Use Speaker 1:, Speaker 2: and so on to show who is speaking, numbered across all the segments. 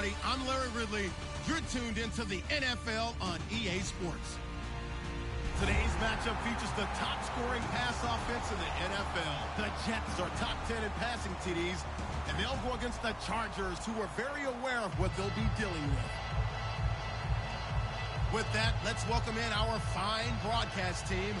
Speaker 1: everybody. I'm Larry Ridley. You're tuned into the NFL on EA Sports. Today's matchup features the top-scoring pass offense in the NFL. The Jets are top 10 in passing TDs, and they'll go against the Chargers, who are very aware of what they'll be dealing with. With that, let's welcome in our fine broadcast team.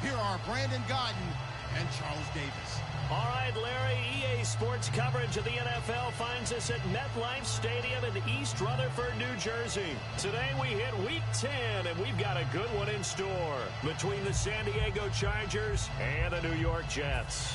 Speaker 1: Here are Brandon Godden and Charles Davis.
Speaker 2: All right, Larry, EA Sports coverage of the NFL finds us at MetLife Stadium in East Rutherford, New Jersey. Today we hit Week 10, and we've got a good one in store between the San Diego Chargers and the New York Jets.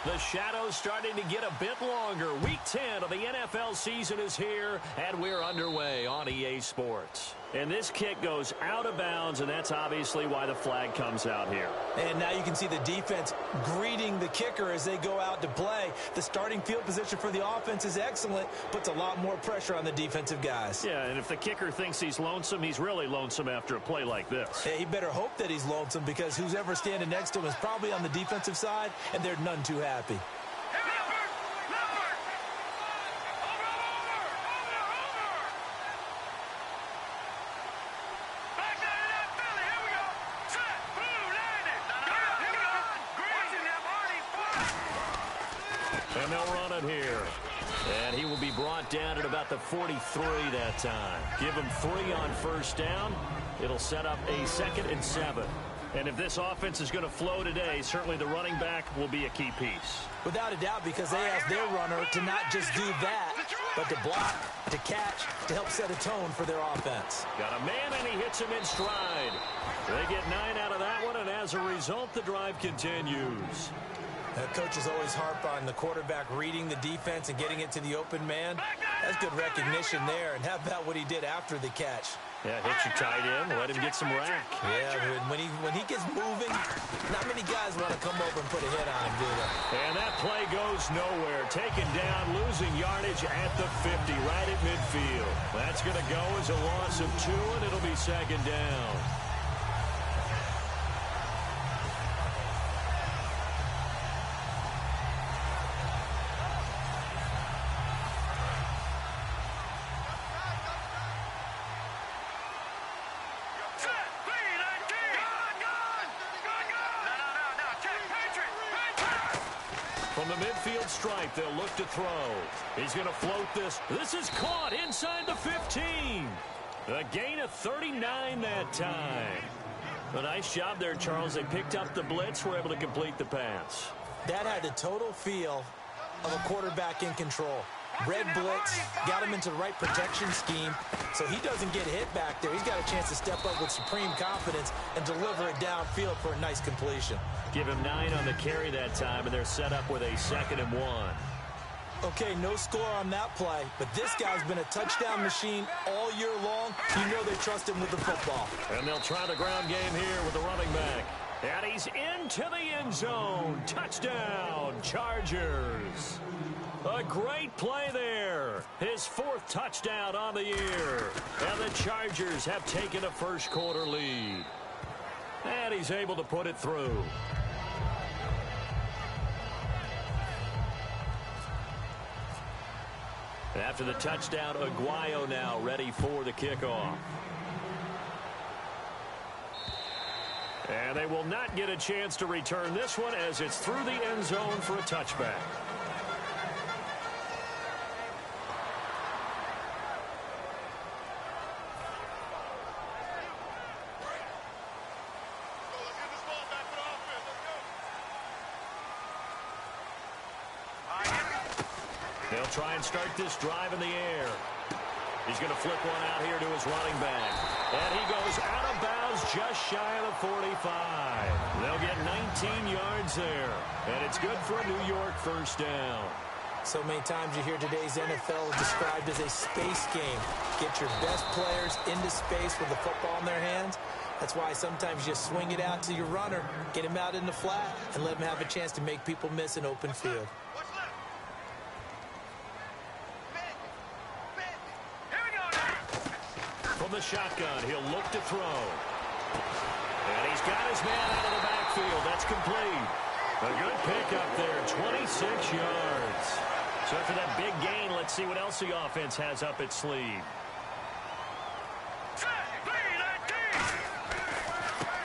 Speaker 2: The shadow's starting to get a bit longer. Week 10 of the NFL season is here, and we're underway on EA Sports. And this kick goes out of bounds, and that's obviously why the flag comes out here.
Speaker 3: And now you can see the defense greeting the kicker as they go out to play. The starting field position for the offense is excellent, puts a lot more pressure on the defensive guys.
Speaker 2: Yeah, and if the kicker thinks he's lonesome, he's really lonesome after a play like this.
Speaker 3: Yeah, he better hope that he's lonesome, because who's ever standing next to him is probably on the defensive side, and they're none too happy.
Speaker 2: And they'll run it here. And he will be brought down at about the 43 that time. Give him 3 on first down. It'll set up a 2nd and 7. And if this offense is going to flow today, certainly the running back will be a key piece.
Speaker 3: Without a doubt, because they asked their runner to not just do that, but to block, to catch, to help set a tone for their offense.
Speaker 2: Got a man, and he hits him in stride. They get 9 out of that one, and as a result, the drive continues.
Speaker 3: Coaches always harp on the quarterback reading the defense and getting it to the open man. That's good recognition there. And how about what he did after the catch?
Speaker 2: Yeah, hit your tight end, let him get some rack.
Speaker 3: Yeah, when he gets moving, not many guys want to come over and put a hit on him, do they?
Speaker 2: And that play goes nowhere. Taken down, losing yardage at the 50, right at midfield. That's going to go as a loss of 2, and it'll be 2nd down. From the midfield stripe, they'll look to throw. He's going to float this. This is caught inside the 15. A gain of 39 that time. A nice job there, Charles. They picked up the blitz, were able to complete the pass.
Speaker 3: That had the total feel of a quarterback in control. Red blitz, got him into the right protection scheme, so he doesn't get hit back there. He's got a chance to step up with supreme confidence and deliver it downfield for a nice completion.
Speaker 2: Give him 9 on the carry that time, and they're set up with a 2nd and 1.
Speaker 3: Okay, no score on that play, but this guy's been a touchdown machine all year long. You know they trust him with the football.
Speaker 2: And they'll try the ground game here with the running back. And he's into the end zone. Touchdown, Chargers. A great play there. His 4th touchdown on the year. And the Chargers have taken a first-quarter lead. And he's able to put it through. After the touchdown, Aguayo now ready for the kickoff. And they will not get a chance to return this one as it's through the end zone for a touchback. They'll try and start this drive in the air. He's going to flip one out here to his running back. And he goes out of bounds just shy of the 45. They'll get 19 yards there. And it's good for a New York first down.
Speaker 3: So many times you hear today's NFL described as a space game. Get your best players into space with the football in their hands. That's why sometimes you swing it out to your runner, get him out in the flat, and let him have a chance to make people miss an open field.
Speaker 2: From the shotgun, he'll look to throw. And he's got his man out of the backfield. That's complete. A good pickup there, 26 yards. So after that big gain, let's see what else the offense has up its sleeve.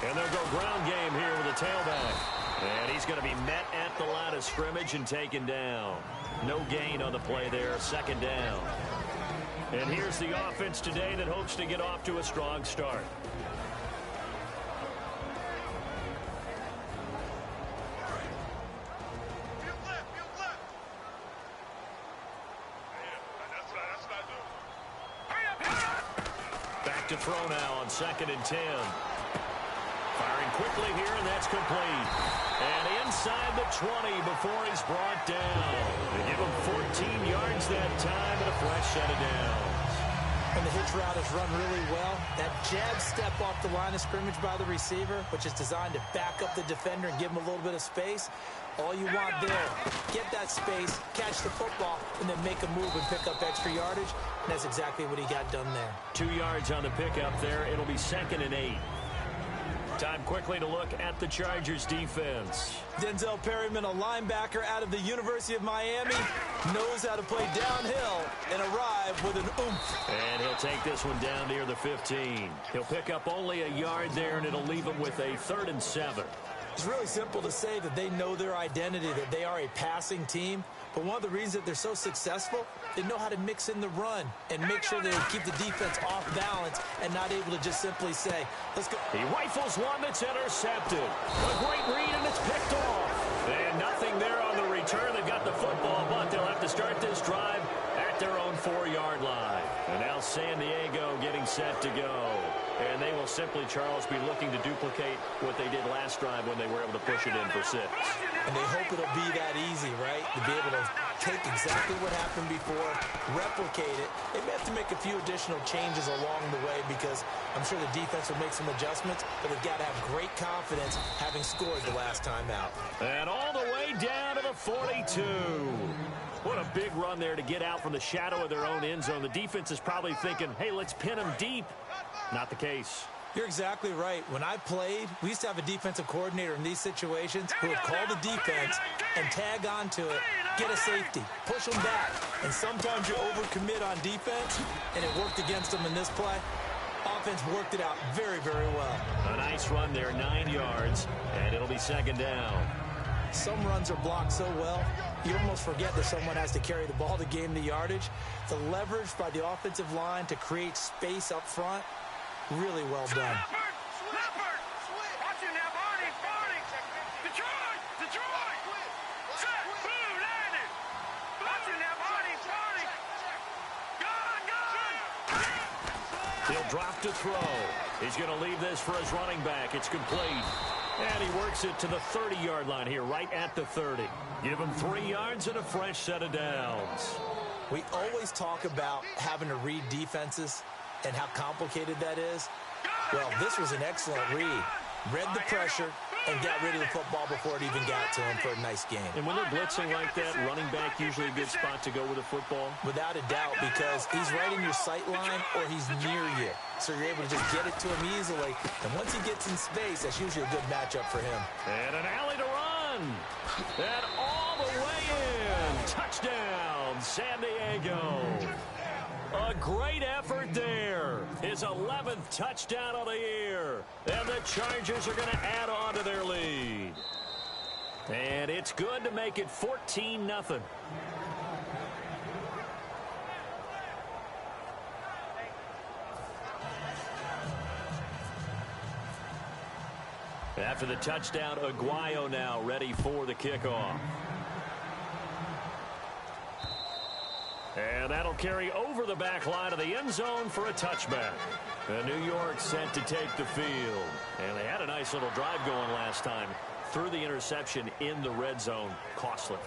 Speaker 2: And they'll go ground game here with a tailback. And he's going to be met at the line of scrimmage and taken down. No gain on the play there, second down. And here's the offense today that hopes to get off to a strong start. Back to throw now on 2nd and 10. Firing quickly here, and that's complete. And inside the 20 before he's brought down. They give him 14 yards that time and a fresh set of downs.
Speaker 3: And the hitch route is run really well. That jab step off the line of scrimmage by the receiver, which is designed to back up the defender and give him a little bit of space. All you want there, get that space, catch the football, and then make a move and pick up extra yardage. And that's exactly what he got done there.
Speaker 2: 2 yards on the pickup there. It'll be 2nd and 8. Time quickly to look at the Chargers defense.
Speaker 3: Denzel Perryman, a linebacker out of the University of Miami, knows how to play downhill and arrive with an oomph.
Speaker 2: And he'll take this one down near the 15. He'll pick up only a yard there, and it'll leave him with a 3rd and 7.
Speaker 3: It's really simple to say that they know their identity, that they are a passing team. But one of the reasons that they're so successful, they know how to mix in the run and make sure they keep the defense off balance and not able to just simply say, let's go.
Speaker 2: He rifles one that's intercepted. A great read, and it's picked off. And nothing there on the return. They've got the football, but they'll have to start this drive at their own 4-yard line. And now San Diego getting set to go. And they will simply, Charles, be looking to duplicate what they did last drive when they were able to push it in for 6.
Speaker 3: And they hope it'll be that easy, right? To be able to take exactly what happened before, replicate it. They may have to make a few additional changes along the way because I'm sure the defense will make some adjustments, but they've got to have great confidence having scored the last time out.
Speaker 2: And all the way down to the 42. What a big run there to get out from the shadow of their own end zone. The defense is probably thinking, hey, let's pin them deep. Not the case.
Speaker 3: You're exactly right. When I played, we used to have a defensive coordinator in these situations who would call the defense and tag onto it, get a safety, push them back. And sometimes you overcommit on defense, and it worked against them in this play. Offense worked it out very, very well.
Speaker 2: A nice run there, 9 yards, and it'll be 2nd down.
Speaker 3: Some runs are blocked so well, you almost forget that someone has to carry the ball to gain the yardage. The leverage by the offensive line to create space up front, really well done.
Speaker 2: He'll drop to throw. He's going to leave this for his running back. It's complete. And he works it to the 30-yard line here, right at the 30. Give him 3 yards and a fresh set of downs.
Speaker 3: We always talk about having to read defenses and how complicated that is. Well, this was an excellent read. Read the pressure and got rid of the football before it even got to him for a nice game.
Speaker 2: And when they're blitzing like that, running back usually a good spot to go with a football?
Speaker 3: Without a doubt, because he's right in your sight line or he's near you. So you're able to just get it to him easily. And once he gets in space, that's usually a good matchup for him.
Speaker 2: And an alley to run. And all the way in. Touchdown, San Diego. A great effort there. His 11th touchdown of the year. And the Chargers are going to add on to their lead. And it's good to make it 14-0. After the touchdown, Aguayo now ready for the kickoff. And that'll carry over the back line of the end zone for a touchback. New York set to take the field. And they had a nice little drive going last time. Threw the interception in the red zone. Costly.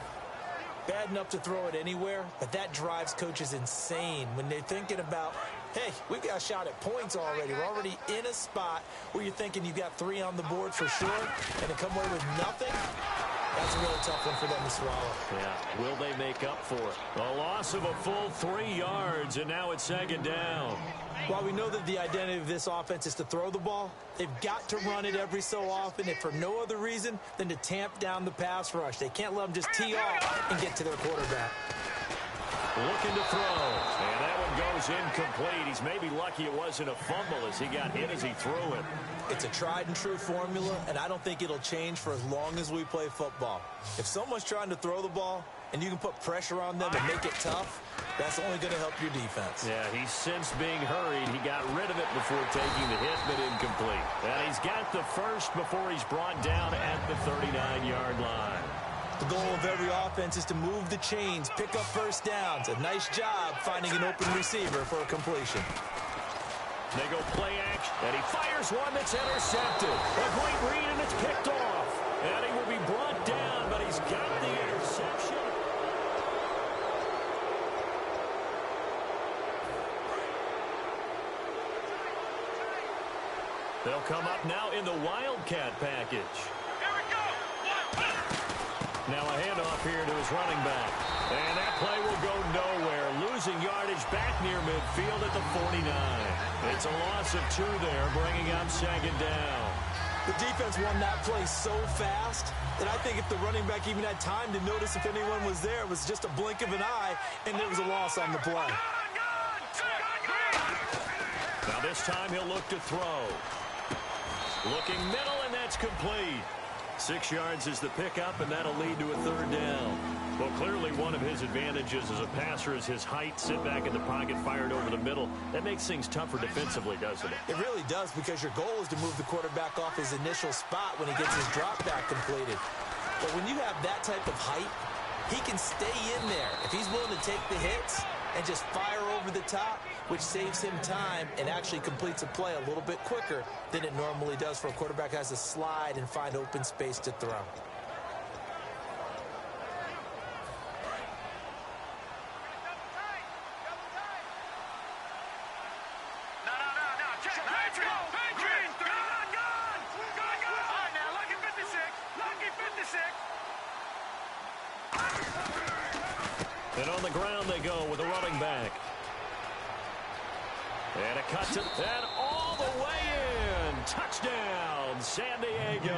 Speaker 3: Bad enough to throw it anywhere, but that drives coaches insane when they're thinking about, hey, we've got a shot at points already. We're already in a spot where you're thinking you've got 3 on the board for sure, and to come away with nothing, that's a really tough one for them to swallow.
Speaker 2: Yeah, will they make up for it? A loss of a full 3 yards, and now it's second down.
Speaker 3: While we know that the identity of this offense is to throw the ball, they've got to run it every so often, if for no other reason than to tamp down the pass rush. They can't let them just tee off and get to their quarterback.
Speaker 2: Looking to throw, and that one goes incomplete. He's maybe lucky it wasn't a fumble as he got hit as he threw it.
Speaker 3: It's a tried-and-true formula, and I don't think it'll change for as long as we play football. If someone's trying to throw the ball and you can put pressure on them and make it tough, that's only going to help your defense.
Speaker 2: Yeah, he's since being hurried. He got rid of it before taking the hit, but incomplete. And he's got the first before he's brought down at the 39-yard line.
Speaker 3: The goal of every offense is to move the chains, pick up first downs. A nice job finding an open receiver for a completion.
Speaker 2: They go play action, and he fires one that's intercepted. A great read, and it's picked off. And he will be brought down, but he's got the interception. They'll come up now in the Wildcat package. Now a handoff here to his running back. And that play will go nowhere. Losing yardage back near midfield at the 49. It's a loss of 2 there, bringing up second down.
Speaker 3: The defense won that play so fast that I think if the running back even had time to notice if anyone was there, it was just a blink of an eye, and it was a loss on the play.
Speaker 2: Now this time he'll look to throw. Looking middle, and that's complete. 6 yards is the pickup, and that'll lead to a 3rd down. Well, clearly one of his advantages as a passer is his height. Sit back in the pocket, fired over the middle. That makes things tougher defensively, doesn't it?
Speaker 3: It really does, because your goal is to move the quarterback off his initial spot when he gets his drop back completed. But when you have that type of height, he can stay in there. If he's willing to take the hits and just fire over the top, which saves him time and actually completes a play a little bit quicker than it normally does for a quarterback who has to slide and find open space to throw.
Speaker 2: And on the ground they go with a running back. And a cut to that all the way in. Touchdown, San Diego.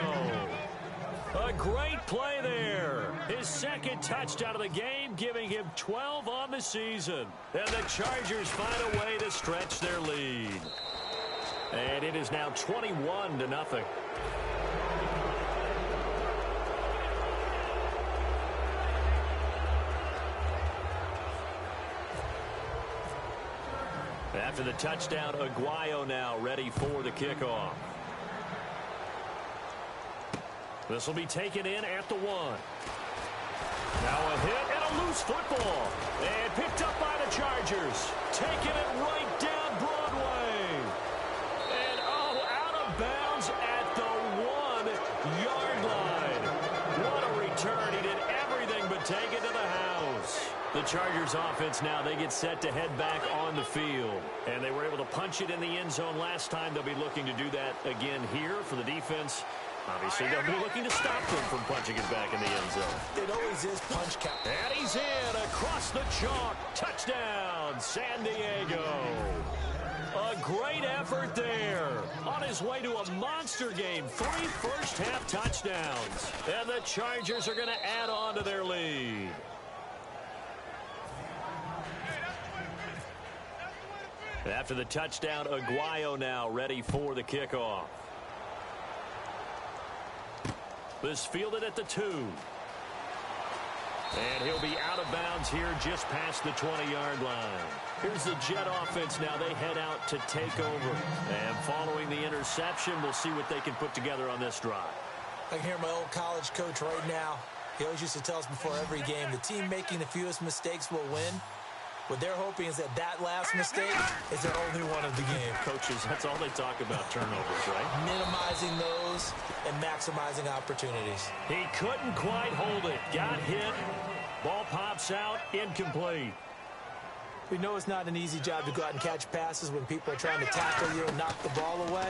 Speaker 2: A great play there. His 2nd touchdown of the game, giving him 12 on the season. And the Chargers find a way to stretch their lead. And it is now 21-0. After the touchdown, Aguayo now ready for the kickoff. This will be taken in at the 1. Now a hit and a loose football. And picked up by the Chargers. Taking it right down Broadway. And out of bounds at the 1-yard line. What a return. He did everything but take it to the house. The Chargers offense now, they get set to head back on the field. And they were able to punch it in the end zone last time. They'll be looking to do that again here for the defense. Obviously, they'll be looking to stop them from punching it back in the end zone.
Speaker 3: It always is punch count.
Speaker 2: And he's in across the chalk. Touchdown, San Diego. A great effort there. On his way to a monster game. 3 first-half touchdowns. And the Chargers are going to add on to their lead. After the touchdown, Aguayo now ready for the kickoff. This fielded at the 2. And he'll be out of bounds here just past the 20-yard line. Here's the Jet offense now. They head out to take over. And following the interception, we'll see what they can put together on this drive.
Speaker 3: I can hear my old college coach right now. He always used to tell us before every game, the team making the fewest mistakes will win. What they're hoping is that last mistake is their only one of the game.
Speaker 2: Coaches, that's all they talk about, turnovers, right?
Speaker 3: Minimizing those and maximizing opportunities.
Speaker 2: He couldn't quite hold it. Got hit. Ball pops out, incomplete.
Speaker 3: We know it's not an easy job to go out and catch passes when people are trying to tackle you and knock the ball away.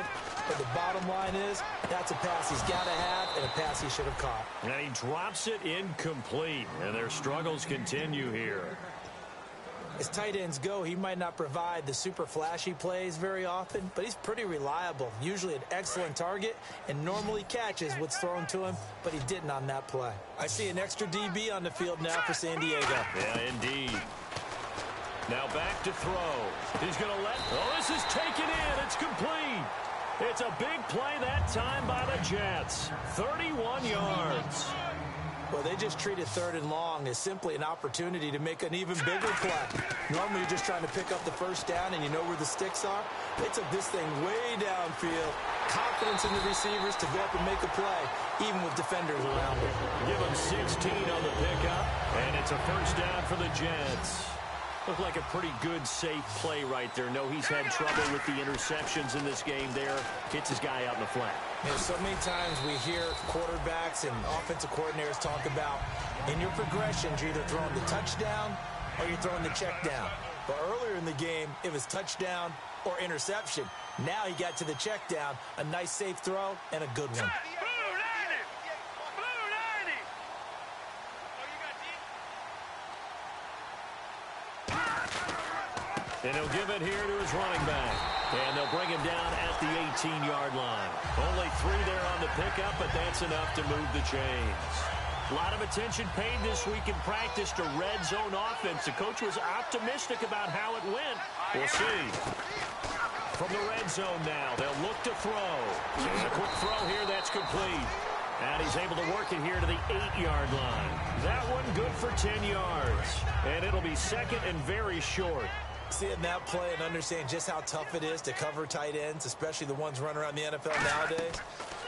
Speaker 3: But the bottom line is, that's a pass he's got to have and a pass he should have caught.
Speaker 2: And he drops it incomplete. And their struggles continue here.
Speaker 3: As tight ends go, he might not provide the super flashy plays very often, but he's pretty reliable, usually an excellent target, and normally catches what's thrown to him, but he didn't on that play. I see an extra DB on the field now for San Diego.
Speaker 2: Yeah, indeed. Now back to throw. He's going to let... Oh, this is taken in. It's complete. It's a big play that time by the Jets. 31 yards.
Speaker 3: Well, they just treated 3rd and long as simply an opportunity to make an even bigger play. Normally, you're just trying to pick up the first down and you know where the sticks are. They took this thing way downfield. Confidence in the receivers to go up and make a play, even with defenders around them.
Speaker 2: Give them 16 on the pickup, and it's a first down for the Jets. Looked like a pretty good, safe play right there. No, he's had trouble with the interceptions in this game there. Hits his guy out in the flat.
Speaker 3: You know, so many times we hear quarterbacks and offensive coordinators talk about in your progressions, you're either throwing the touchdown or you're throwing the check down. But earlier in the game, it was touchdown or interception. Now he got to the check down, a nice safe throw, and a good one.
Speaker 2: And he'll give it here to his running back. And they'll bring him down at the 18-yard line. Only 3 there on the pickup, but that's enough to move the chains. A lot of attention paid this week in practice to red zone offense. The coach was optimistic about how it went. We'll see. From the red zone now, they'll look to throw. A quick throw here, that's complete. And he's able to work it here to the 8-yard line. That one good for 10 yards. And it'll be second and very short.
Speaker 3: Seeing that play and understand just how tough it is to cover tight ends, especially the ones running around the NFL nowadays,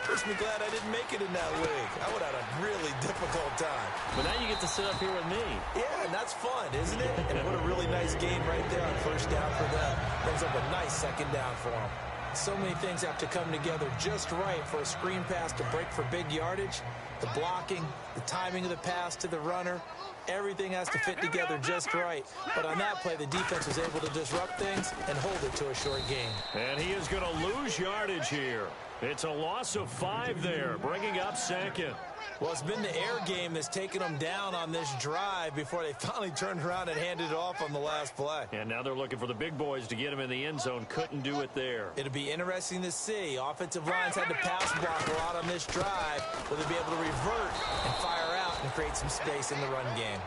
Speaker 3: makes me glad I didn't make it in that league. I would have had a really difficult time.
Speaker 2: But now you get to sit up here with me.
Speaker 3: Yeah, and that's fun, isn't it? And what a really nice game right there on first down for them. Brings up a nice second down for them. So many things have to come together just right for a screen pass to break for big yardage. The blocking, the timing of the pass to the runner, everything has to fit together just right. But on that play, the defense was able to disrupt things and hold it to a short gain.
Speaker 2: And he is going to lose yardage here. It's a loss of 5 there, bringing up second.
Speaker 3: Well, it's been the air game that's taken them down on this drive before they finally turned around and handed it off on the last play.
Speaker 2: And now they're looking for the big boys to get him in the end zone. Couldn't do it there.
Speaker 3: It'll be interesting to see. Offensive lines had to pass block a lot on this drive. Will they be able to revert and fire out and create some space in the run game?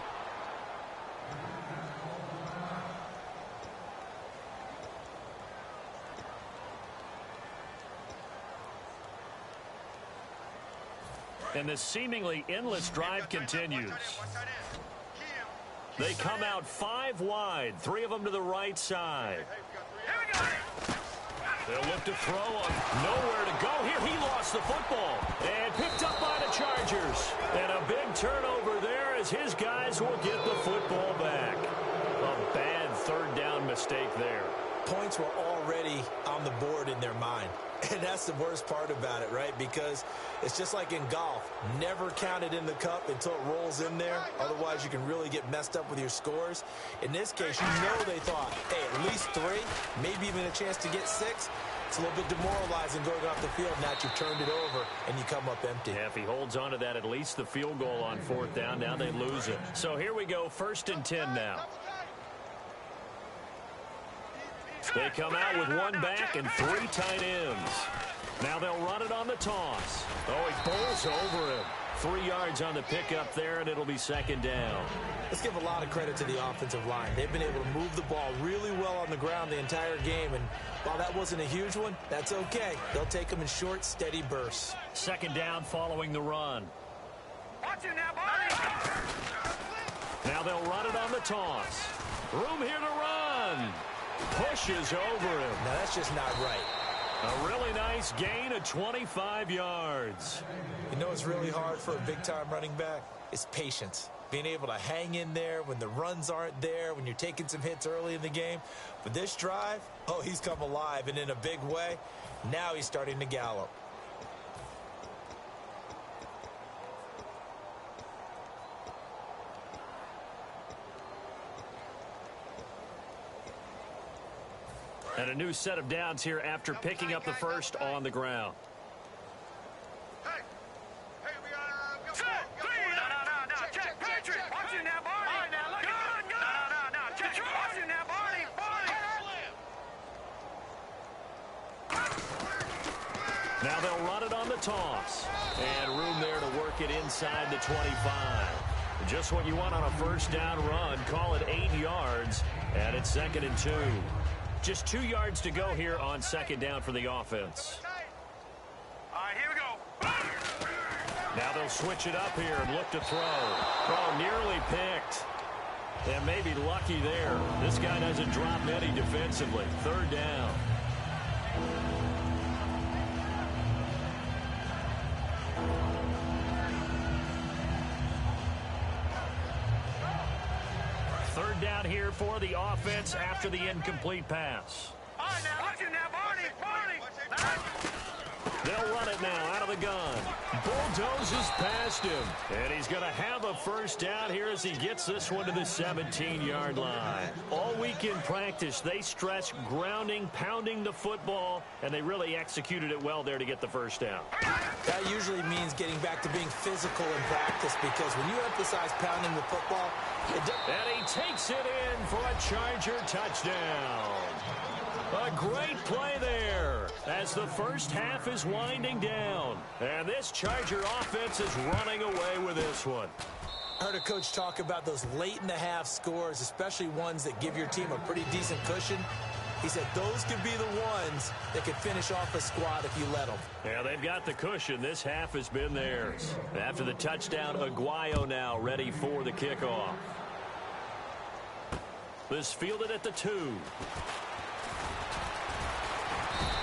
Speaker 2: And this seemingly endless drive continues. They come out 5 wide, 3 of them to the right side. They'll look to throw him. Nowhere to go. Here he lost the football. And picked up by the Chargers. And a big turnover there as his guys will get the football back. A bad third down mistake there.
Speaker 3: Points were already on the board in their mind. And that's the worst part about it, right? Because it's just like in golf. Never count it in the cup until it rolls in there. Otherwise, you can really get messed up with your scores. In this case, you know they thought, hey, at least 3, maybe even a chance to get 6. It's a little bit demoralizing going off the field. Now you've turned it over, and you come up empty.
Speaker 2: Yeah, if he holds on to that, at least the field goal on 4th down. Now they lose it. So here we go, 1st and 10 now. They come out with 1 back and 3 tight ends. Now they'll run it on the toss. Oh, he bowls over him. 3 yards on the pickup there, and it'll be 2nd down.
Speaker 3: Let's give a lot of credit to the offensive line. They've been able to move the ball really well on the ground the entire game, and while that wasn't a huge one, that's okay. They'll take them in short, steady bursts.
Speaker 2: 2nd down following the run.
Speaker 4: Watch it now, buddy.
Speaker 2: Now they'll run it on the toss. Room here to run. Pushes over him.
Speaker 3: Now, that's just not right.
Speaker 2: A really nice gain of 25 yards.
Speaker 3: You know what's really hard for a big-time running back? It's patience. Being able to hang in there when the runs aren't there, when you're taking some hits early in the game. But this drive, oh, he's come alive and in a big way. Now he's starting to gallop.
Speaker 2: And a new set of downs here after picking up the first on the ground.
Speaker 4: Hey, we got to go. No. Check, Patrick. Watch you now, Barney. All right, now, look. Good. No. Check. Watch you now, Barney.
Speaker 2: Now they'll run it on the toss. And room there to work it inside the 25. Just what you want on a first down run. Call it 8 yards. And it's 2nd and 2. Just 2 yards to go here on 2nd down for the offense.
Speaker 4: All right, here we go.
Speaker 2: Now they'll switch it up here and look to throw. Oh, nearly picked. And maybe lucky there. This guy doesn't drop many defensively. 3rd down. Third down here for the offense after the incomplete pass.
Speaker 4: All right, now, watch you now, Barney.
Speaker 2: They'll run it now out of the gun. Bulldozes past him. And he's going to have a first down here as he gets this one to the 17-yard line. All week in practice, they stress grounding, pounding the football, and they really executed it well there to get the first down.
Speaker 3: That usually means getting back to being physical in practice, because when you emphasize pounding the football,
Speaker 2: and he takes it in for a Charger touchdown. A great play there as the first half is winding down. And this Charger offense is running away with this one.
Speaker 3: I heard a coach talk about those late-in-the-half scores, especially ones that give your team a pretty decent cushion. He said those could be the ones that could finish off a squad if you let them.
Speaker 2: Yeah, they've got the cushion. This half has been theirs. After the touchdown, Aguayo now ready for the kickoff. This fielded at the 2.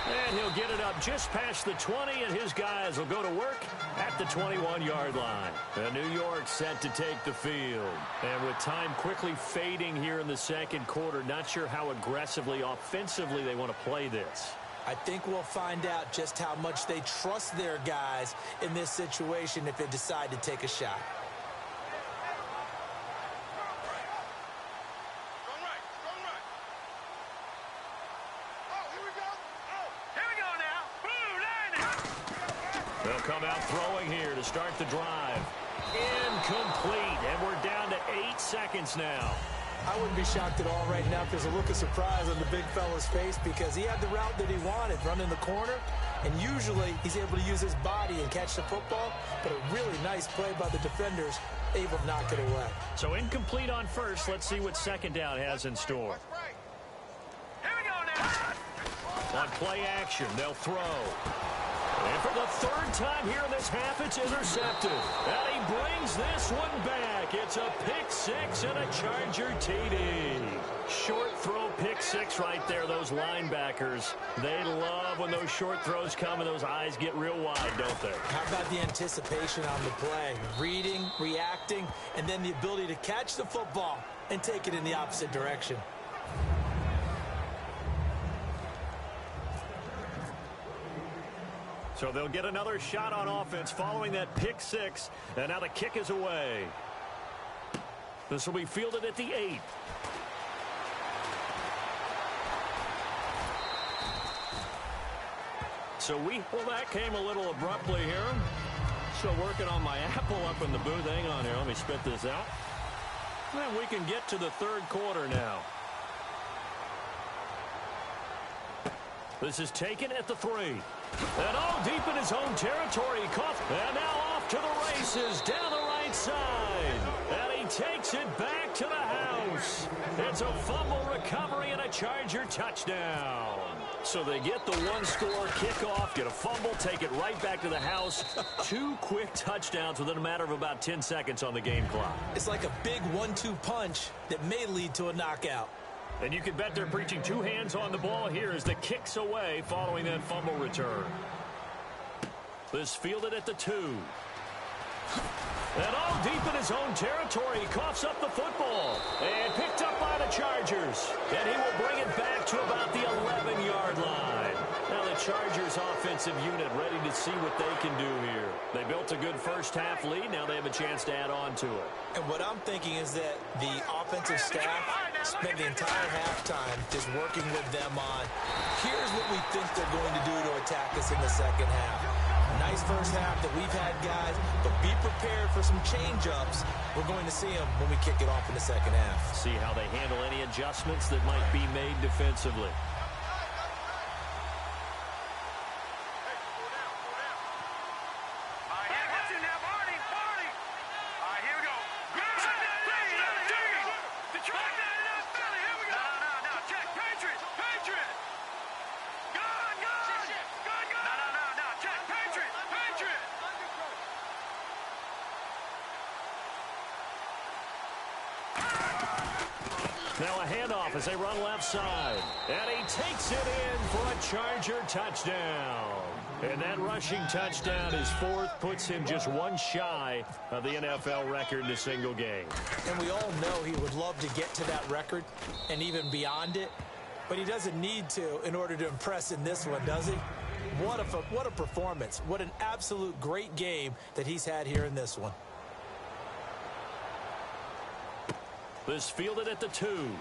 Speaker 2: And he'll get it up just past the 20, and his guys will go to work at the 21-yard line. And New York set to take the field. And with time quickly fading here in the second quarter, not sure how aggressively, offensively they want to play this.
Speaker 3: I think we'll find out just how much they trust their guys in this situation if they decide to take a shot.
Speaker 2: They'll come out throwing here to start the drive. Incomplete, and we're down to 8 seconds now.
Speaker 3: I wouldn't be shocked at all right now if there's a look of surprise on the big fella's face, because he had the route that he wanted, running the corner, and usually he's able to use his body and catch the football, but a really nice play by the defenders, able to knock it away.
Speaker 2: So incomplete on first. Let's see what 2nd down has in store.
Speaker 4: Here we go now.
Speaker 2: On play action, they'll throw. And for the 3rd time here in this half, it's intercepted. And he brings this one back. It's a pick 6 and a Charger TD. Short throw pick 6 right there. Those linebackers, they love when those short throws come and those eyes get real wide, don't they?
Speaker 3: How about the anticipation on the play? Reading, reacting, and then the ability to catch the football and take it in the opposite direction.
Speaker 2: So they'll get another shot on offense following that pick 6. And now the kick is away. This will be fielded at the 8. So well, that came a little abruptly here. Still working on my apple up in the booth. Hang on here. Let me spit this out. And we can get to the 3rd quarter now. This is taken at the 3. And all deep in his own territory. And now off to the races down the right side. And he takes it back to the house. It's a fumble recovery and a Charger touchdown. So they get the 1-score kickoff, get a fumble, take it right back to the house. 2 quick touchdowns within a matter of about 10 seconds on the game clock.
Speaker 3: It's like a big 1-2 punch that may lead to a knockout.
Speaker 2: And you can bet they're preaching 2 hands on the ball here as the kick's away following that fumble return. This fielded at the 2. And all deep in his own territory, he coughs up the football. And picked up by the Chargers. And he will bring it back to about the 11-yard line. Now the the Chargers offensive unit ready to see what they can do here. They built a good first-half lead. Now they have a chance to add on to it.
Speaker 3: And what I'm thinking is that the offensive staff spent the entire halftime just working with them on, here's what we think they're going to do to attack us in the second half. Nice first half that we've had, guys, but be prepared for some change-ups. We're going to see them when we kick it off in the second half.
Speaker 2: See how they handle any adjustments that might be made defensively. Now a handoff as they run left side. And he takes it in for a Charger touchdown. And that rushing touchdown, his fourth, puts him just one shy of the NFL record in a single game.
Speaker 3: And we all know he would love to get to that record and even beyond it. But he doesn't need to in order to impress in this one, does he? What a performance. What an absolute great game that he's had here in this one.
Speaker 2: This fielded at the 2. And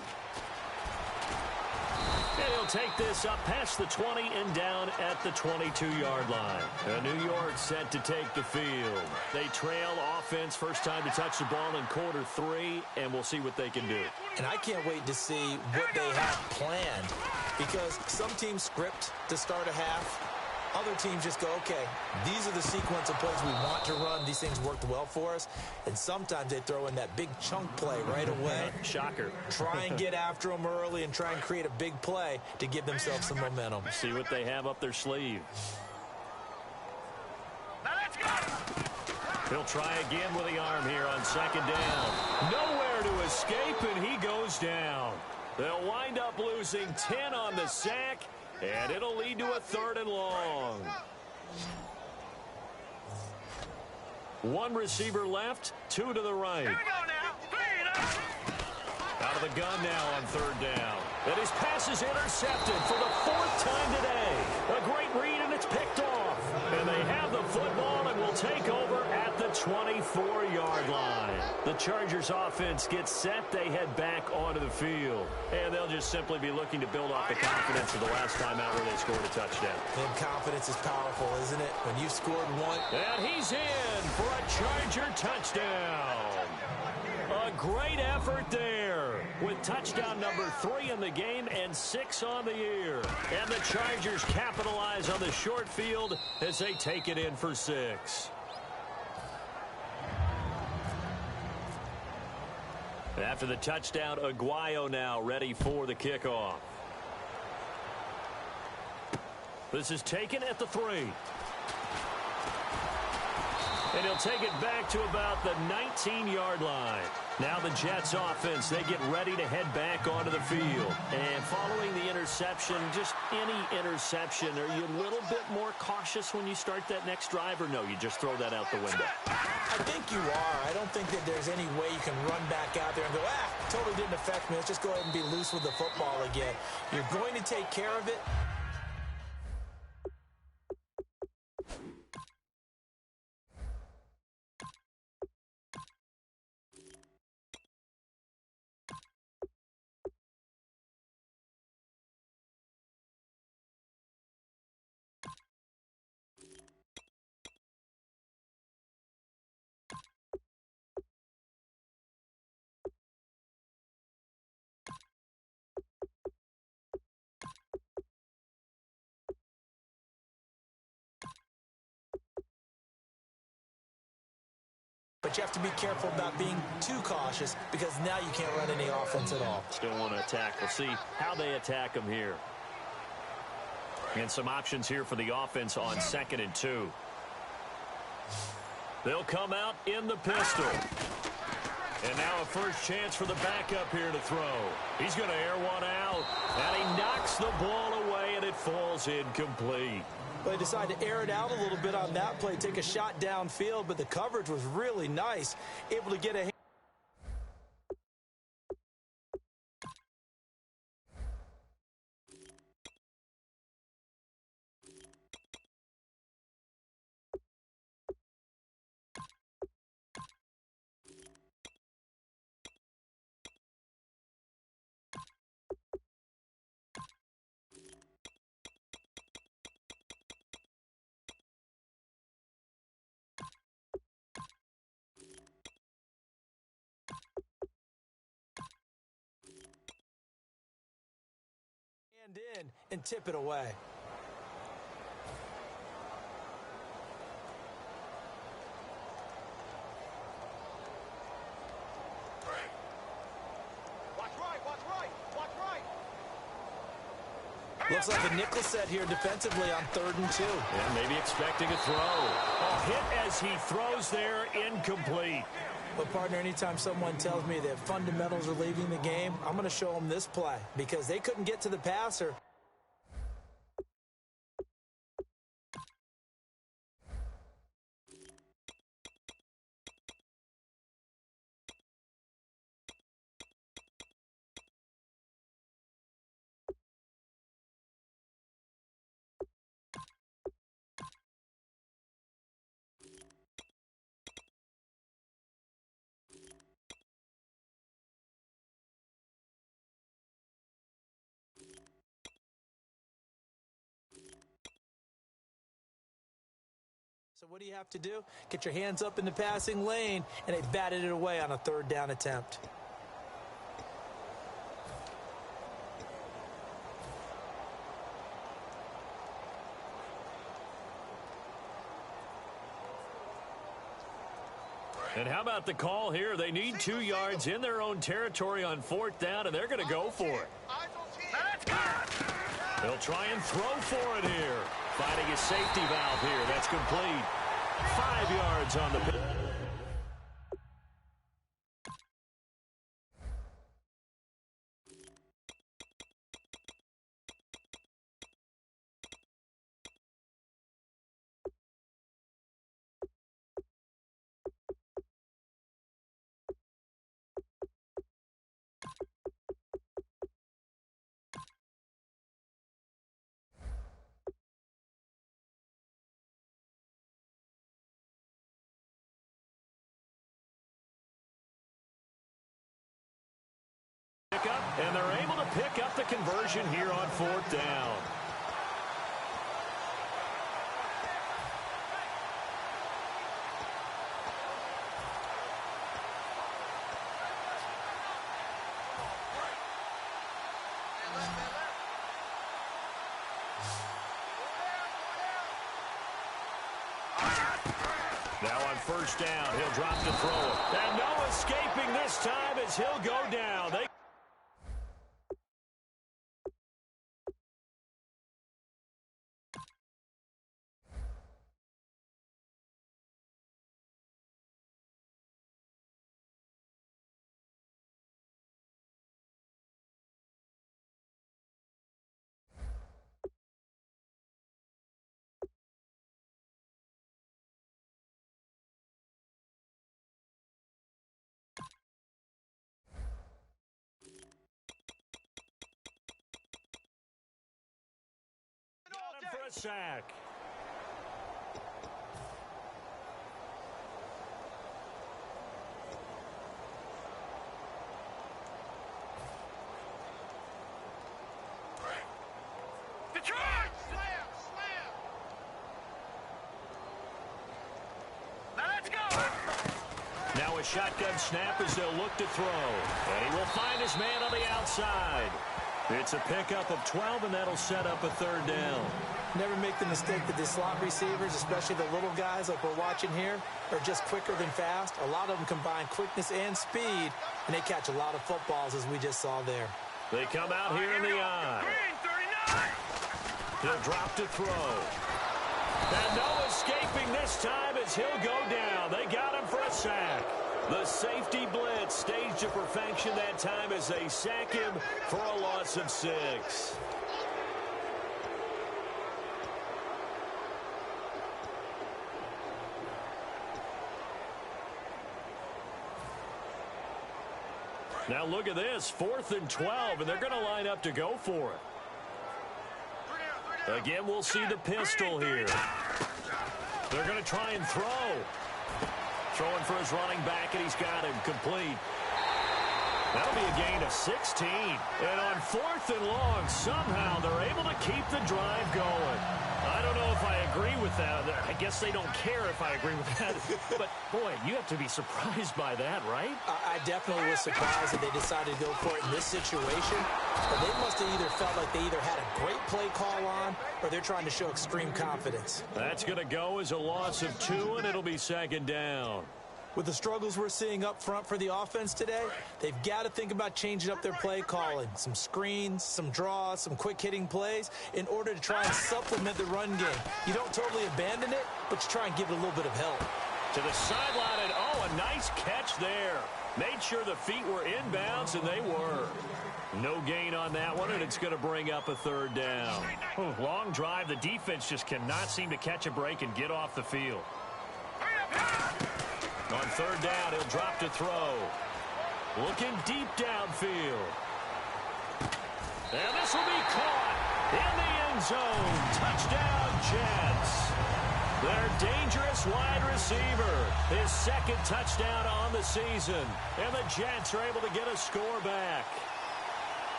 Speaker 2: he'll take this up past the 20 and down at the 22-yard line. New York set to take the field. They trail offense first time to touch the ball in quarter 3, and we'll see what they can do.
Speaker 3: And I can't wait to see what they have planned, because some teams script to start a half. Other teams just go, okay, these are the sequence of plays we want to run. These things worked well for us. And sometimes they throw in that big chunk play right away.
Speaker 2: Shocker.
Speaker 3: Try and get after them early and try and create a big play to give themselves some momentum.
Speaker 2: See what they have up their sleeve.
Speaker 4: Now let's go.
Speaker 2: He'll try again with the arm here on second down. Nowhere to escape, and he goes down. They'll wind up losing 10 on the sack. And it'll lead to a 3rd and long. One receiver left, 2 to the right.
Speaker 4: Here we go now.
Speaker 2: Out of the gun now on 3rd down. And his pass is intercepted for the 4th time today. A great read, and it's picked off. And they have the football and will take over at the 24-yard line. The Chargers offense gets set. They head back onto the field. And they'll just simply be looking to build off the confidence of the last time out where they scored a touchdown.
Speaker 3: And confidence is powerful, isn't it? When you've scored one.
Speaker 2: And he's in for a Charger touchdown. A great effort there with touchdown number 3 in the game and 6 on the year. And the Chargers capitalize on the short field as they take it in for 6. After the touchdown, Aguayo now ready for the kickoff. This is taken at the 3. And he'll take it back to about the 19-yard line. Now the Jets offense, they get ready to head back onto the field. And following the interception, just any interception, are you a little bit more cautious when you start that next drive, or no, you just throw that out the window?
Speaker 3: I think you are. I don't think that there's any way you can run back out there and go, totally didn't affect me. Let's just go ahead and be loose with the football again. You're going to take care of it. But you have to be careful about being too cautious, because now you can't run any offense at all.
Speaker 2: Still want to attack. We'll see how they attack them here. And some options here for the offense on 2nd and 2. They'll come out in the pistol. And now a first chance for the backup here to throw. He's going to air one out. And he knocks the ball away, and it falls incomplete.
Speaker 3: But they decided to air it out a little bit on that play, take a shot downfield, but the coverage was really nice, able to get a hand in and tip it away. Looks like a nickel set here defensively on 3rd and 2.
Speaker 2: And maybe expecting a throw. A hit as he throws there, incomplete.
Speaker 3: But, partner, anytime someone tells me that fundamentals are leaving the game, I'm going to show them this play because they couldn't get to the passer. So what do you have to do? Get your hands up in the passing lane, and they batted it away on a 3rd down attempt.
Speaker 2: And how about the call here? They need 2 yards in their own territory on 4th down, and they're going to go for it. They'll try and throw for it here. Finding his safety valve here. That's complete. 5 yards on the pitch. And they're able to pick up the conversion here on 4th down. Now on 1st down, he'll drop to throw it. And no escaping this time as he'll go down. For a sack.
Speaker 4: Detroit! Slam! Now let's go!
Speaker 2: Now a shotgun snap as they'll look to throw. And he will find his man on the outside. It's a pickup of 12, and that'll set up a 3rd down.
Speaker 3: Never make the mistake that the slot receivers, especially the little guys like we're watching here, are just quicker than fast. A lot of them combine quickness and speed, and they catch a lot of footballs, as we just saw there.
Speaker 2: They come out here in the eye. He'll drop to throw. And no escaping this time as he'll go down. They got him for a sack. The safety blitz staged to perfection that time as they sack him for a loss of 6. Now look at this, 4th and 12, and they're going to line up to go for it. Again, we'll see the pistol here. They're going to try and throw. Throwing for his running back, and he's got him complete. That'll be a gain of 16. And on 4th and long, somehow they're able to keep the drive going. I don't know if I agree with that. I guess they don't care if I agree with that. But, boy, you have to be surprised by that, right?
Speaker 3: I definitely was surprised that they decided to go for it in this situation. But they must have either felt like they either had a great play call on or they're trying to show extreme confidence.
Speaker 2: That's going to go as a loss of 2, and it'll be second down.
Speaker 3: With the struggles we're seeing up front for the offense today, they've got to think about changing up their play calling. Some screens, some draws, some quick-hitting plays in order to try and supplement the run game. You don't totally abandon it, but you try and give it a little bit of help.
Speaker 2: To the sideline, and a nice catch there. Made sure the feet were inbounds, and they were. No gain on that one, and it's going to bring up a third down. Long drive. The defense just cannot seem to catch a break and get off the field. On third down, he'll drop to throw. Looking deep downfield. And this will be caught in the end zone. Touchdown, Jets. Their dangerous wide receiver. His second touchdown on the season. And the Jets are able to get a score back.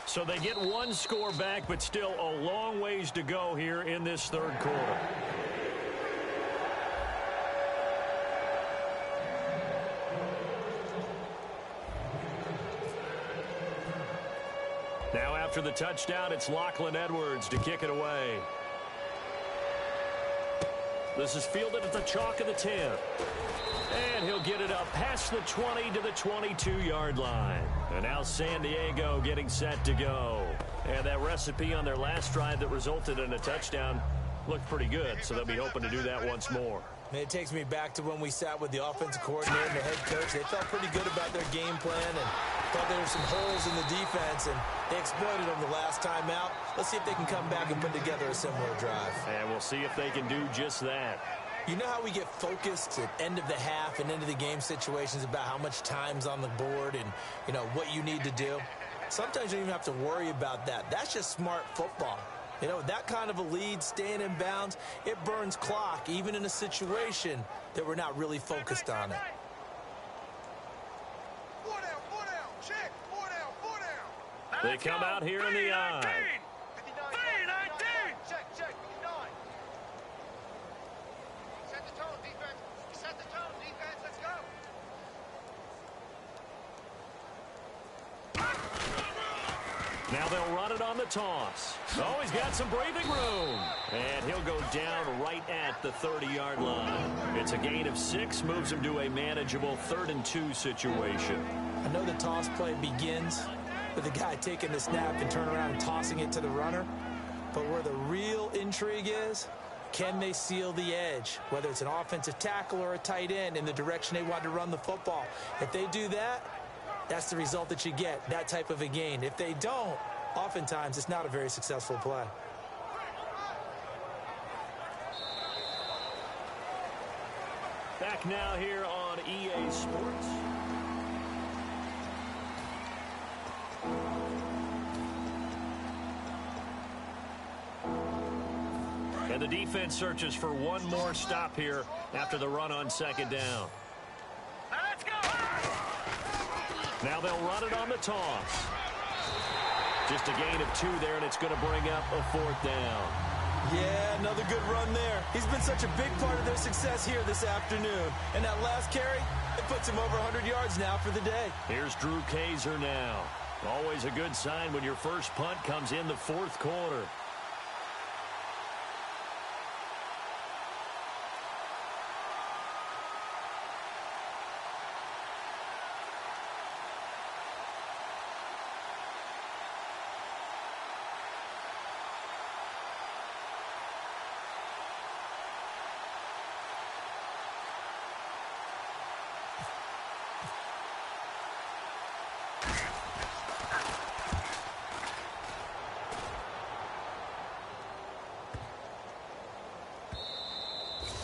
Speaker 2: So they get one score back, but still a long ways to go here in this third quarter. Now after the touchdown, it's Lachlan Edwards to kick it away. This is fielded at the chalk of the 10. And he'll get it up past the 20 to the 22-yard line. And now San Diego getting set to go. And that recipe on their last drive that resulted in a touchdown looked pretty good, so they'll be hoping to do that once more.
Speaker 3: Man, it takes me back to when we sat with the offensive coordinator and the head coach. They felt pretty good about their game plan and thought there were some holes in the defense, and they exploited them the last time out. Let's see if they can come back and put together a similar drive.
Speaker 2: And we'll see if they can do just that.
Speaker 3: You know how we get focused at end of the half and end of the game situations about how much time's on the board and, you know, what you need to do? Sometimes you don't even have to worry about that. That's just smart football. You know, that kind of a lead, staying in bounds, it burns clock, even in a situation that we're not really focused on it.
Speaker 2: They come out here in the eye. Now they'll run it on the toss. Oh, he's got some breathing room. And he'll go down right at the 30-yard line. It's a gain of 6, moves him to a manageable 3rd and 2 situation.
Speaker 3: I know the toss play begins with the guy taking the snap and turning around and tossing it to the runner. But where the real intrigue is, can they seal the edge? Whether it's an offensive tackle or a tight end in the direction they want to run the football. If they do that, that's the result that you get, that type of a gain. If they don't, oftentimes it's not a very successful play.
Speaker 2: Back now here on EA Sports. And the defense searches for one more stop here after the run on second down.
Speaker 4: Let's go!
Speaker 2: Now they'll run it on the toss. Just a gain of 2 there, and it's going to bring up a 4th down.
Speaker 3: Yeah, another good run there. He's been such a big part of their success here this afternoon. And that last carry, it puts him over 100 yards now for the day.
Speaker 2: Here's Drew Kaiser now. Always a good sign when your first punt comes in the 4th quarter.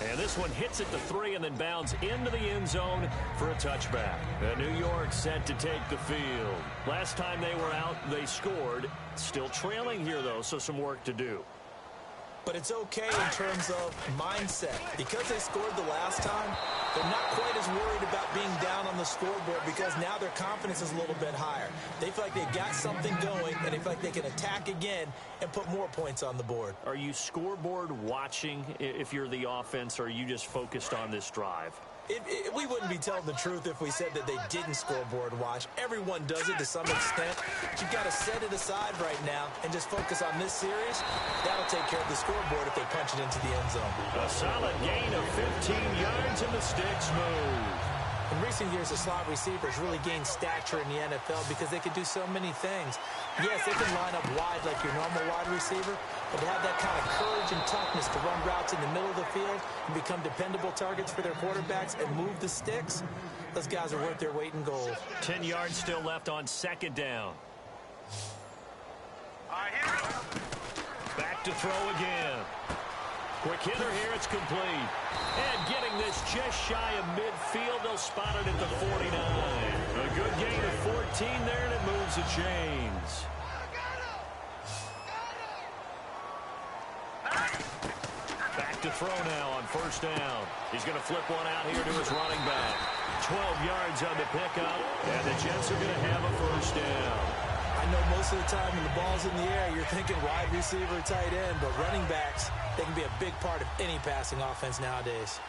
Speaker 2: And this one hits at the 3 and then bounds into the end zone for a touchback. And New York set to take the field. Last time they were out, they scored. Still trailing here, though, so some work to do.
Speaker 3: But it's okay in terms of mindset. Because they scored the last time, they're not quite as worried about being down on the scoreboard because now their confidence is a little bit higher. They feel like they've got something going, and they feel like they can attack again and put more points on the board.
Speaker 2: Are you scoreboard watching if you're the offense, or are you just focused on this drive?
Speaker 3: We wouldn't be telling the truth if we said that they didn't scoreboard watch. Everyone does it to some extent. But you've got to set it aside right now and just focus on this series. That'll take care of the scoreboard if they punch it into the end zone.
Speaker 2: A solid gain of 15 yards and the sticks move.
Speaker 3: In recent years, the slot receivers really gained stature in the NFL because they could do so many things. Yes, they can line up wide like your normal wide receiver, but to have that kind of courage and toughness to run routes in the middle of the field and become dependable targets for their quarterbacks and move the sticks, those guys are worth their weight in gold.
Speaker 2: 10 yards still left on second down. Back to throw again. Quick hitter here, it's complete. And getting this just shy of midfield, they'll spot it at the 49. A good gain of 14 there, and it moves the chains. Back to throw now on first down. He's going to flip one out here to his running back. 12 yards on the pickup, and the Jets are going to have a first down.
Speaker 3: I know most of the time when the ball's in the air, you're thinking wide receiver, tight end, but running backs, they can be a big part of any passing offense nowadays.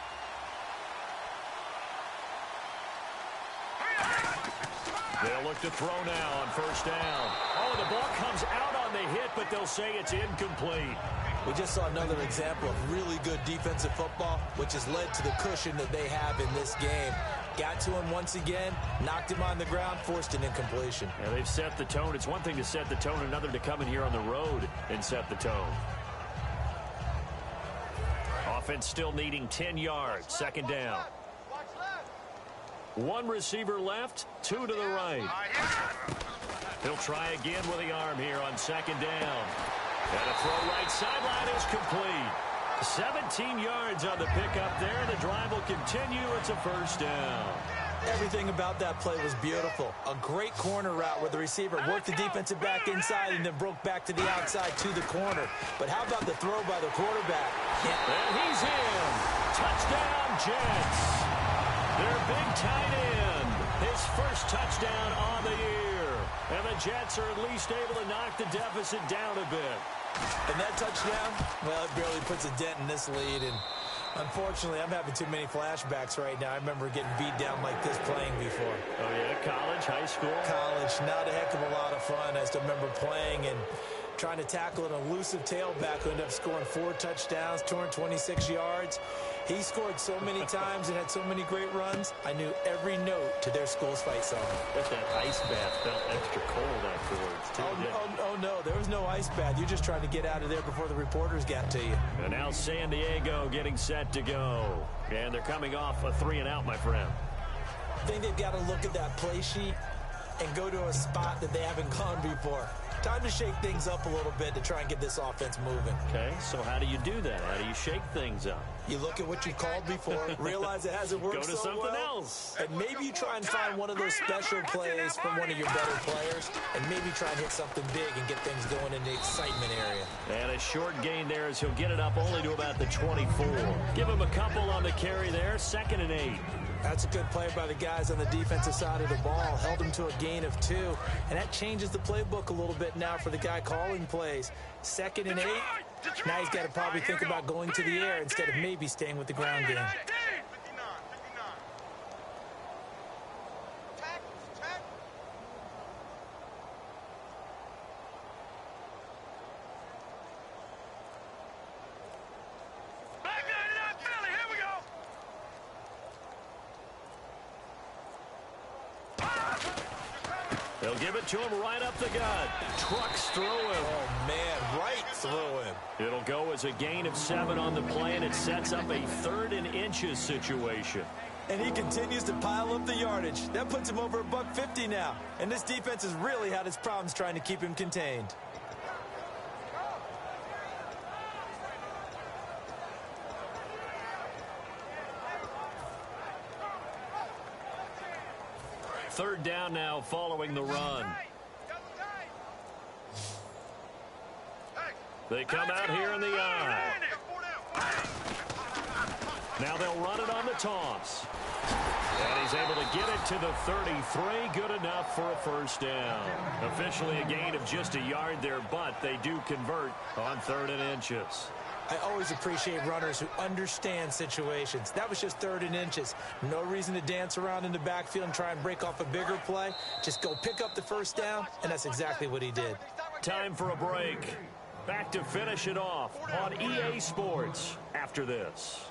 Speaker 2: They'll look to throw now on first down. Oh, the ball comes out on the hit, but they'll say it's incomplete.
Speaker 3: We just saw another example of really good defensive football, which has led to the cushion that they have in this game. Got to him once again, knocked him on the ground, forced an incompletion.
Speaker 2: Yeah, they've set the tone. It's one thing to set the tone, another to come in here on the road and set the tone. Offense still needing 10 yards, second down. One receiver left, two to the right. He'll try again with the arm here on second down. And a throw right sideline is complete. 17 yards on the pickup there. The drive will continue. It's a first down.
Speaker 3: Everything about that play was beautiful. A great corner route where the receiver worked the defensive back inside and then broke back to the outside to the corner. But how about the throw by the quarterback?
Speaker 2: And he's in. Touchdown, Jets. Their big tight end. His first touchdown on the year. And the Jets are at least able to knock the deficit down a bit.
Speaker 3: And that touchdown, well, it barely puts a dent in this lead. And unfortunately, I'm having too many flashbacks right now. I remember getting beat down like this playing before.
Speaker 2: Oh, yeah? College, high school?
Speaker 3: College. Not a heck of a lot of fun. I still remember playing and trying to tackle an elusive tailback who ended up scoring 4 touchdowns, 226 yards. He scored so many times and had so many great runs, I knew every note to their school's fight song.
Speaker 2: But that ice bath felt extra cold afterwards, too.
Speaker 3: Oh, no, there was no ice bath. You're just trying to get out of there before the reporters got to you.
Speaker 2: And now San Diego getting set to go. And they're coming off a 3-and-out, my friend.
Speaker 3: I think they've got to look at that play sheet and go to a spot that they haven't gone before. Time to shake things up a little bit to try and get this offense moving.
Speaker 2: Okay, so how do you do that? How do you shake things up?
Speaker 3: You look at what you called before, realize it hasn't worked so well.
Speaker 2: Go to something else.
Speaker 3: And maybe you try and find one of those special plays from one of your better players, and maybe try and hit something big and get things going in the excitement area.
Speaker 2: And a short gain there as he'll get it up only to about the 24. Give him a couple on the carry there, 2nd and 8.
Speaker 3: That's a good play by the guys on the defensive side of the ball. Held him to a gain of 2. And that changes the playbook a little bit now for the guy calling plays. 2nd and 8. Now he's got to probably think about going to the air instead of maybe staying with the ground game.
Speaker 2: They'll give it to him right up the gut. Trucks through him.
Speaker 3: Oh, man, right through him.
Speaker 2: It'll go as a gain of 7 on the play, and it sets up a 3rd and inches situation.
Speaker 3: And he continues to pile up the yardage. That puts him over $150 now. And this defense has really had its problems trying to keep him contained.
Speaker 2: Third down now following the run. They come out here in the eye. Now they'll run it on the toss. And he's able to get it to the 33. Good enough for a first down. Officially a gain of just a yard there, but they do convert on 3rd and inches.
Speaker 3: I always appreciate runners who understand situations. That was just 3rd and inches. No reason to dance around in the backfield and try and break off a bigger play. Just go pick up the first down, and that's exactly what he did.
Speaker 2: Time for a break. Back to finish it off on EA Sports after this.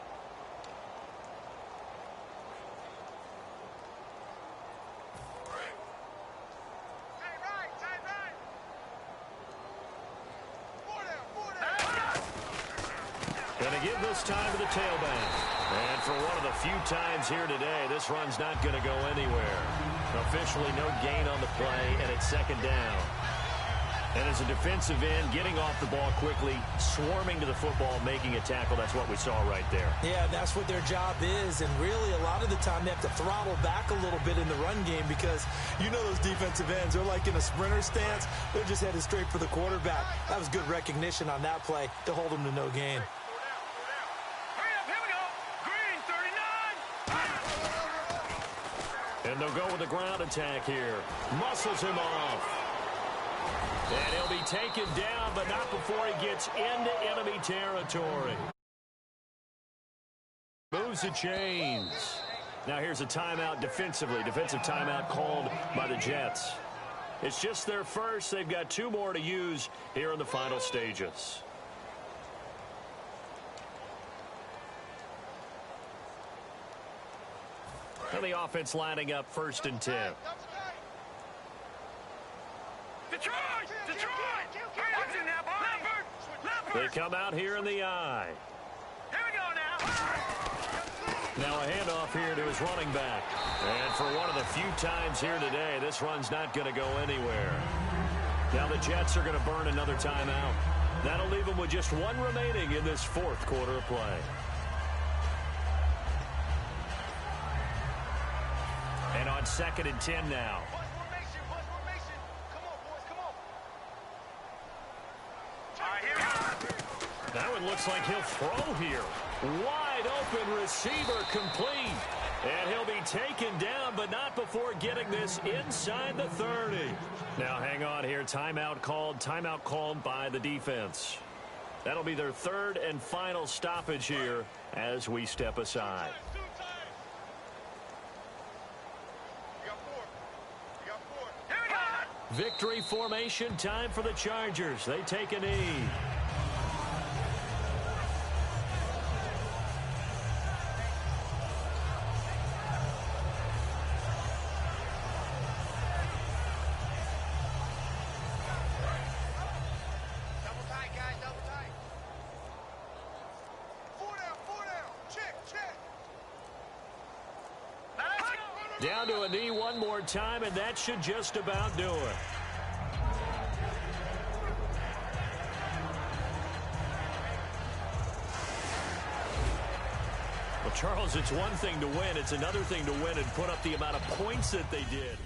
Speaker 2: Going to give this time to the tailback. And for one of the few times here today, this run's not going to go anywhere. Officially no gain on the play, and it's 2nd down. And as a defensive end, getting off the ball quickly, swarming to the football, making a tackle, that's what we saw right there.
Speaker 3: Yeah, that's what their job is, and really a lot of the time they have to throttle back a little bit in the run game because you know those defensive ends, they're like in a sprinter stance. They're just headed straight for the quarterback. That was good recognition on that play to hold them to no gain.
Speaker 2: And they'll go with the ground attack here. Muscles him off. And he'll be taken down, but not before he gets into enemy territory. Moves the chains. Now here's a timeout defensively. Defensive timeout called by the Jets. It's just their first. They've got 2 more to use here in the final stages. And the offense lining up 1st and 10.
Speaker 4: Detroit!
Speaker 2: They come out here in the eye.
Speaker 4: Here we go now.
Speaker 2: Now a handoff here to his running back. And for one of the few times here today, this run's not going to go anywhere. Now the Jets are going to burn another timeout. That'll leave them with just 1 remaining in this 4th quarter of play. And on 2nd and 10 now. That one looks like he'll throw here. Wide open receiver complete. And he'll be taken down, but not before getting this inside the 30. Now hang on here. Timeout called by the defense. That'll be their 3rd and final stoppage here as we step aside. Victory formation time for the Chargers. They take a knee. Down to a knee one more time, and that should just about do it. Well, Charles, it's one thing to win. It's another thing to win and put up the amount of points that they did.